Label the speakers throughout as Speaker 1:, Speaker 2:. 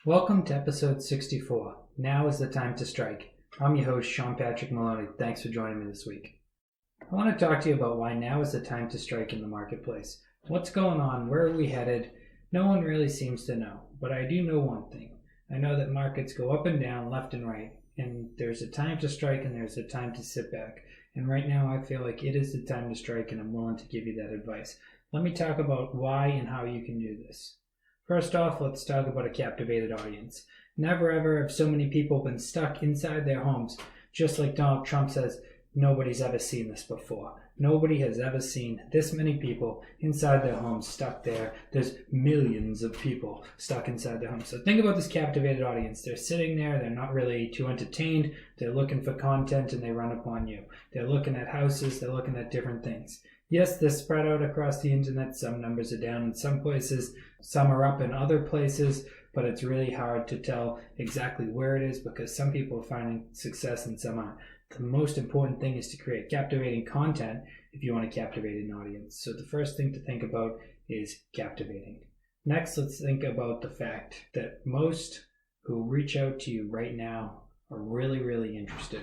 Speaker 1: Welcome to episode 64. Now is the time to strike. I'm your host, Sean Patrick Maloney. Thanks for joining me this week. I want to talk to you about why now is the time to strike in the marketplace. What's going on? Where are we headed? No one really seems to know, but I do know one thing. I know that markets go up and down, left and right, and there's a time to strike and there's a time to sit back. And right now I feel like it is the time to strike, and I'm willing to give you that advice. Let me talk about why and how you can do this. First off, let's talk about a captivated audience. Never ever have so many people been stuck inside their homes. Just like Donald Trump says, nobody's ever seen this before. Nobody has ever seen this many people inside their homes stuck there. There's millions of people stuck inside their homes. So think about this captivated audience. They're sitting there. They're not really too entertained. They're looking for content and they run upon you. They're looking at houses. They're looking at different things. Yes, they're spread out across the internet. Some numbers are down in some places. Some are up in other places. But it's really hard to tell exactly where it is because some people are finding success and some aren't. The most important thing is to create captivating content if you want to captivate an audience. So the first thing to think about is captivating. Next, let's think about the fact that most who reach out to you right now are really, really interested.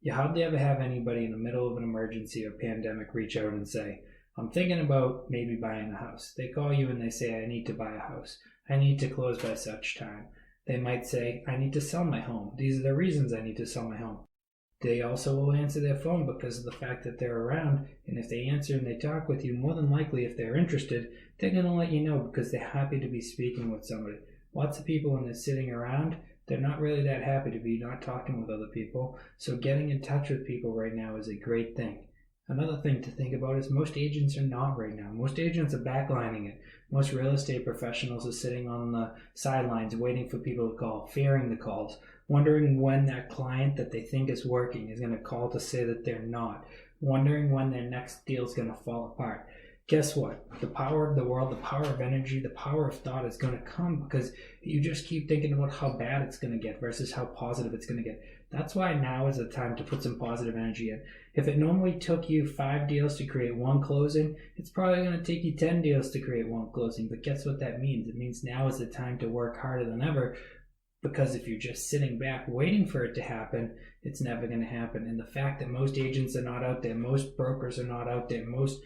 Speaker 1: You hardly ever have anybody in the middle of an emergency or pandemic reach out and say, I'm thinking about maybe buying a house. They call you and they say, I need to buy a house. I need to close by such time. They might say, I need to sell my home. These are the reasons I need to sell my home. They also will answer their phone because of the fact that they're around, and if they answer and they talk with you, more than likely if they're interested, they're going to let you know because they're happy to be speaking with somebody. Lots of people when they're sitting around, they're not really that happy to be not talking with other people, so getting in touch with people right now is a great thing. Another thing to think about is most agents are not right now. Most agents are backlining it. Most real estate professionals are sitting on the sidelines waiting for people to call, fearing the calls, wondering when that client that they think is working is going to call to say that they're not, wondering when their next deal is going to fall apart. Guess what? The power of the world, the power of energy, the power of thought is going to come because you just keep thinking about how bad it's going to get versus how positive it's going to get. That's why now is the time to put some positive energy in. If it normally took you 5 deals to create one closing, it's probably going to take you 10 deals to create one closing. But guess what that means? It means now is the time to work harder than ever, because if you're just sitting back waiting for it to happen, it's never going to happen. And the fact that most agents are not out there, most brokers are not out there, most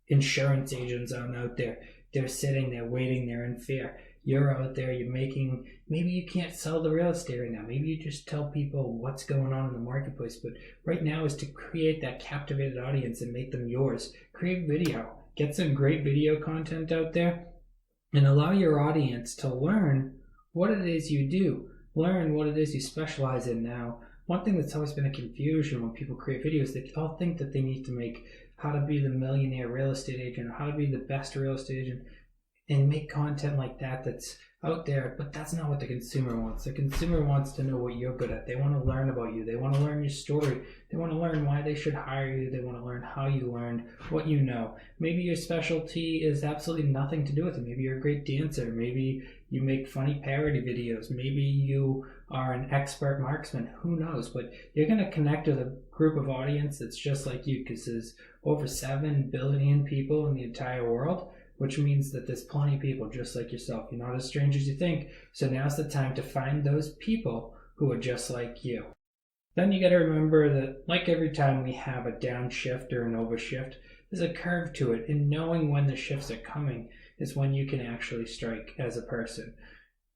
Speaker 1: insurance agents aren't out there, they're sitting there waiting, they're in fear. You're out there, you're making, maybe you can't sell the real estate right now. Maybe you just tell people what's going on in the marketplace. But right now is to create that captivated audience and make them yours. Create video. Get some great video content out there and allow your audience to learn what it is you do. Learn what it is you specialize in now. One thing that's always been a confusion when people create videos, they all think that they need to make how to be the millionaire real estate agent or how to be the best real estate agent and make content like that that's out there, but that's not what the consumer wants. The consumer wants to know what you're good at. They want to learn about you. They want to learn your story. They want to learn why they should hire you. They want to learn how you learned, what you know. Maybe your specialty is absolutely nothing to do with it. Maybe you're a great dancer. Maybe you make funny parody videos. Maybe you are an expert marksman. Who knows? But you're going to connect with a group of audience that's just like you because there's over 7 billion people in the entire world, which means that there's plenty of people just like yourself. You're not as strange as you think. So now's the time to find those people who are just like you. Then you got to remember that like every time we have a downshift or an overshift, there's a curve to it. And knowing when the shifts are coming is when you can actually strike as a person.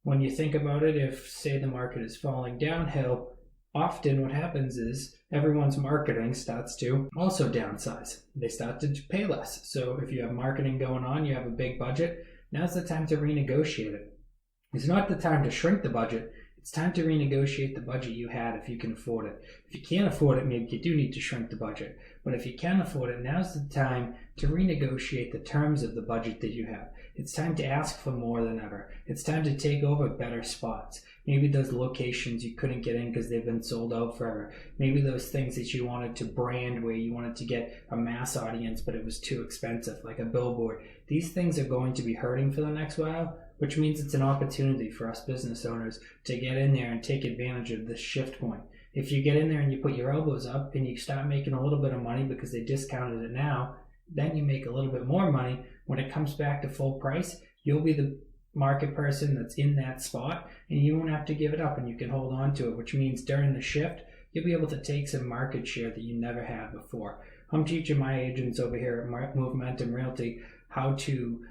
Speaker 1: When you think about it, if say the market is falling downhill, often what happens is everyone's marketing starts to also downsize. They start to pay less. So if you have marketing going on, you have a big budget, now's the time to renegotiate it. It's not the time to shrink the budget. It's time to renegotiate the budget you had if you can afford it. If you can't afford it, maybe you do need to shrink the budget. But if you can afford it, now's the time to renegotiate the terms of the budget that you have. It's time to ask for more than ever. It's time to take over better spots. Maybe those locations you couldn't get in because they've been sold out forever. Maybe those things that you wanted to brand where you wanted to get a mass audience but it was too expensive, like a billboard. These things are going to be hurting for the next while, which means it's an opportunity for us business owners to get in there and take advantage of this shift point. If you get in there and you put your elbows up and you start making a little bit of money because they discounted it now, then you make a little bit more money. When it comes back to full price, you'll be the market person that's in that spot, and you won't have to give it up, and you can hold on to it, which means during the shift, you'll be able to take some market share that you never had before. I'm teaching my agents over here at Momentum Realty how to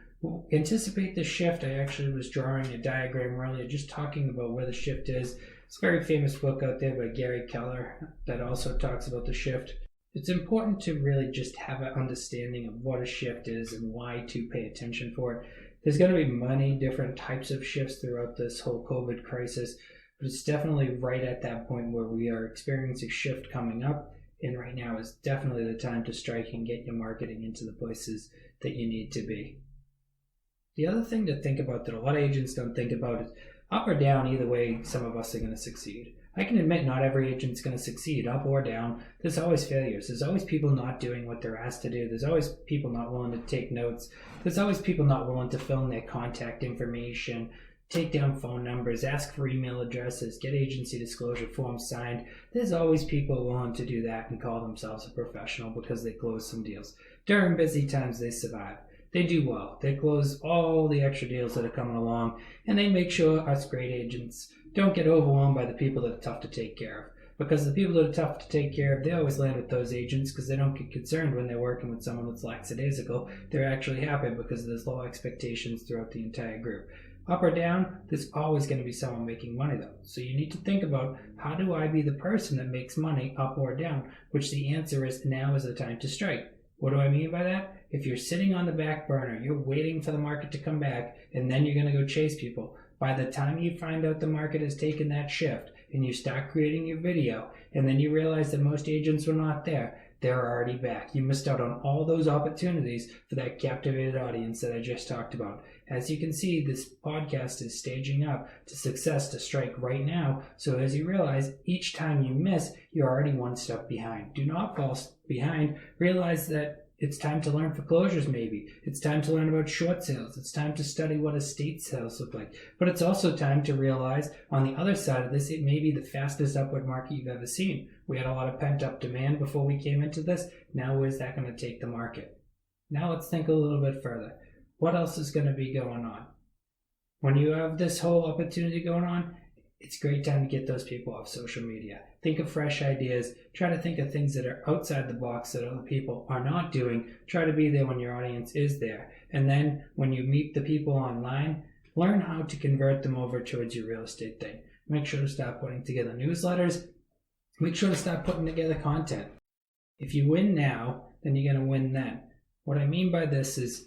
Speaker 1: anticipate the shift. I actually was drawing a diagram earlier, just talking about where the shift is. It's a very famous book out there by Gary Keller that also talks about the shift. It's important to really just have an understanding of what a shift is and why to pay attention for it. There's going to be many different types of shifts throughout this whole COVID crisis, but it's definitely right at that point where we are experiencing a shift coming up. And right now is definitely the time to strike and get your marketing into the places that you need to be. The other thing to think about that a lot of agents don't think about is up or down, either way, some of us are going to succeed. I can admit not every agent's going to succeed, up or down. There's always failures. There's always people not doing what they're asked to do. There's always people not willing to take notes. There's always people not willing to fill in their contact information, take down phone numbers, ask for email addresses, get agency disclosure forms signed. There's always people willing to do that and call themselves a professional because they close some deals. During busy times, they survive. They do well. They close all the extra deals that are coming along, and they make sure us great agents don't get overwhelmed by the people that are tough to take care of. Because the people that are tough to take care of, they always land with those agents because they don't get concerned when they're working with someone that's lackadaisical. They're actually happy because there's low expectations throughout the entire group. Up or down, there's always going to be someone making money though. So you need to think about, how do I be the person that makes money up or down? Which the answer is, now is the time to strike. What do I mean by that? If you're sitting on the back burner, you're waiting for the market to come back, and then you're going to go chase people. By the time you find out the market has taken that shift, and you start creating your video, and then you realize that most agents were not there, they're already back. You missed out on all those opportunities for that captivated audience that I just talked about. As you can see, this podcast is staging up to success to strike right now. So as you realize, each time you miss, you're already one step behind. Do not fall behind. Realize that it's time to learn foreclosures maybe. It's time to learn about short sales. It's time to study what estate sales look like. But it's also time to realize on the other side of this, it may be the fastest upward market you've ever seen. We had a lot of pent up demand before we came into this. Now where's that going to take the market? Now let's think a little bit further. What else is going to be going on? When you have this whole opportunity going on, it's a great time to get those people off social media. Think of fresh ideas. Try to think of things that are outside the box that other people are not doing. Try to be there when your audience is there. And then when you meet the people online, learn how to convert them over towards your real estate thing. Make sure to start putting together newsletters. Make sure to start putting together content. If you win now, then you're going to win then. What I mean by this is,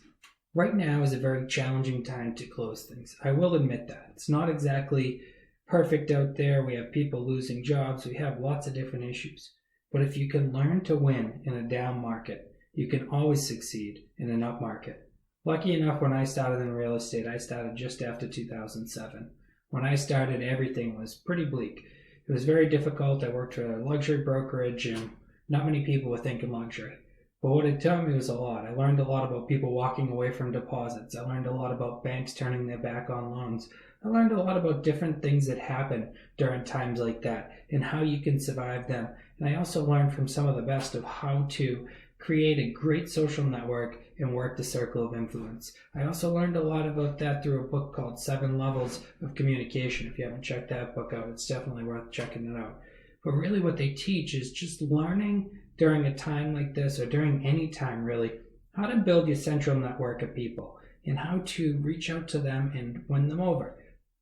Speaker 1: right now is a very challenging time to close things. I will admit that. It's not exactly perfect out there. We have people losing jobs. We have lots of different issues. But if you can learn to win in a down market, you can always succeed in an up market. Lucky enough, when I started in real estate, I started just after 2007. When I started, everything was pretty bleak. It was very difficult. I worked for a luxury brokerage, and not many people were thinking luxury. But what it taught me was a lot. I learned a lot about people walking away from deposits. I learned a lot about banks turning their back on loans. I learned a lot about different things that happen during times like that and how you can survive them. And I also learned from some of the best of how to create a great social network and work the circle of influence. I also learned a lot about that through a book called 7 Levels of Communication. If you haven't checked that book out, it's definitely worth checking it out. But really what they teach is just learning during a time like this, or during any time really, how to build your central network of people and how to reach out to them and win them over.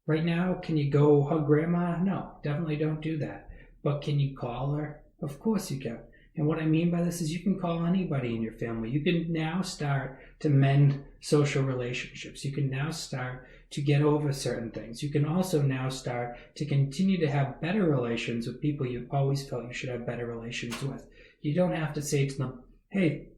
Speaker 1: Right now, can you go hug grandma? No, definitely don't do that. But can you call her? Of course you can. And what I mean by this is you can call anybody in your family. You can now start to mend social relationships. You can now start to get over certain things. You can also now start to continue to have better relations with people you've always felt you should have better relations with. You don't have to say to them, hey,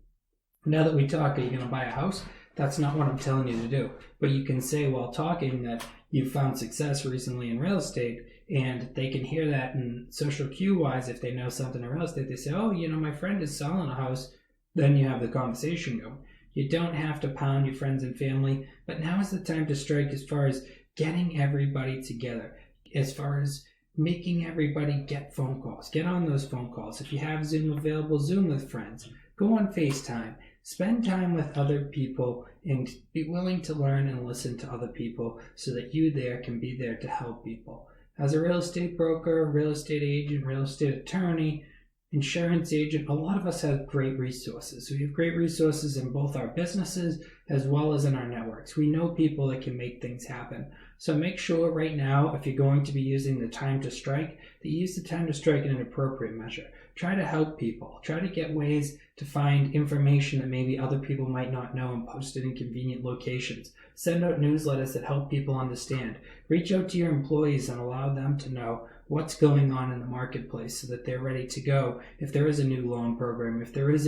Speaker 1: now that we talk, are you going to buy a house? That's not what I'm telling you to do. But you can say while talking that you've found success recently in real estate, and they can hear that. And social cue wise, if they know something in real estate, they say, oh, my friend is selling a house. Then you have the conversation going. You don't have to pound your friends and family, but now is the time to strike as far as getting everybody together, as far as making everybody get phone calls. Get on those phone calls. If you have Zoom available, Zoom with friends. Go on FaceTime. Spend time with other people and be willing to learn and listen to other people so that you there can be there to help people. As a real estate broker, real estate agent, real estate attorney, insurance agent, a lot of us have great resources. We have great resources in both our businesses as well as in our networks. We know people that can make things happen. So make sure right now, if you're going to be using the time to strike, that you use the time to strike in an appropriate measure. Try to help people. Try to get ways to find information that maybe other people might not know and post it in convenient locations. Send out newsletters that help people understand. Reach out to your employees and allow them to know what's going on in the marketplace so that they're ready to go if there is a new loan program, if there is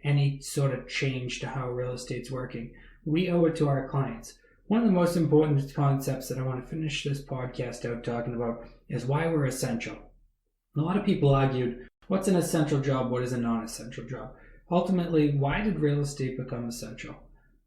Speaker 1: any sort of change to how real estate's working. We owe it to our clients. One of the most important concepts that I want to finish this podcast out talking about is why we're essential. A lot of people argued, what's an essential job? What is a non-essential job? Ultimately, why did real estate become essential?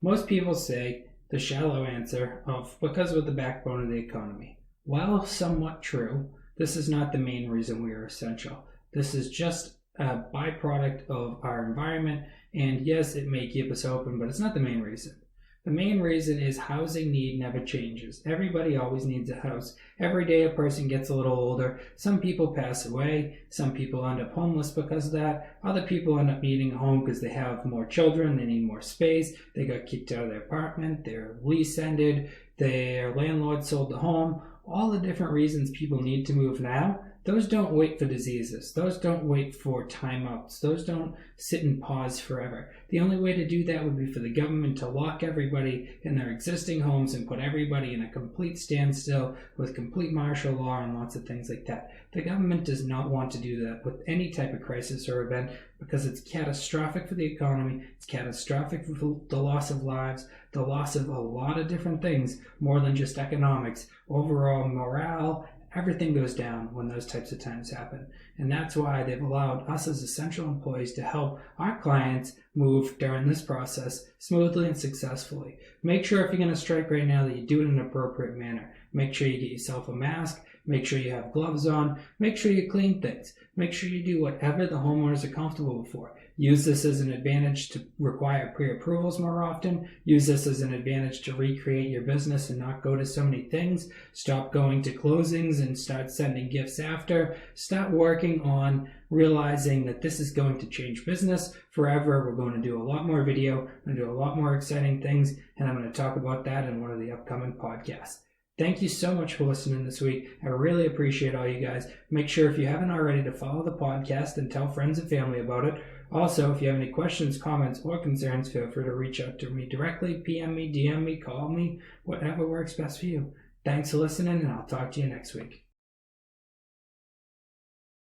Speaker 1: Most people say the shallow answer of because we're the backbone of the economy. While somewhat true, this is not the main reason we are essential. This is just a byproduct of our environment, and yes, it may keep us open, but it's not the main reason. The main reason is housing need never changes. Everybody always needs a house. Every day a person gets a little older. Some people pass away. Some people end up homeless because of that. Other people end up needing a home because they have more children. They need more space. They got kicked out of their apartment. Their lease ended. Their landlord sold the home. All the different reasons people need to move now, those don't wait for diseases. Those don't wait for timeouts. Those don't sit and pause forever. The only way to do that would be for the government to lock everybody in their existing homes and put everybody in a complete standstill with complete martial law and lots of things like that. The government does not want to do that with any type of crisis or event because it's catastrophic for the economy. It's catastrophic for the loss of lives, the loss of a lot of different things, more than just economics. Overall morale, everything goes down when those types of times happen. And that's why they've allowed us as essential employees to help our clients move during this process smoothly and successfully. Make sure if you're going to strike right now that you do it in an appropriate manner. Make sure you get yourself a mask. Make sure you have gloves on. Make sure you clean things. Make sure you do whatever the homeowners are comfortable for. Use this as an advantage to require pre-approvals more often. Use this as an advantage to recreate your business and not go to so many things. Stop going to closings and start sending gifts after. Start working on realizing that this is going to change business forever. We're going to do a lot more video. We're going to do a lot more exciting things, and I'm going to talk about that in one of the upcoming podcasts. Thank you so much for listening this week. I really appreciate all you guys. Make sure if you haven't already to follow the podcast and tell friends and family about it. Also, if you have any questions, comments, or concerns, feel free to reach out to me directly, PM me, DM me, call me, whatever works best for you. Thanks for listening, and I'll talk to you next week.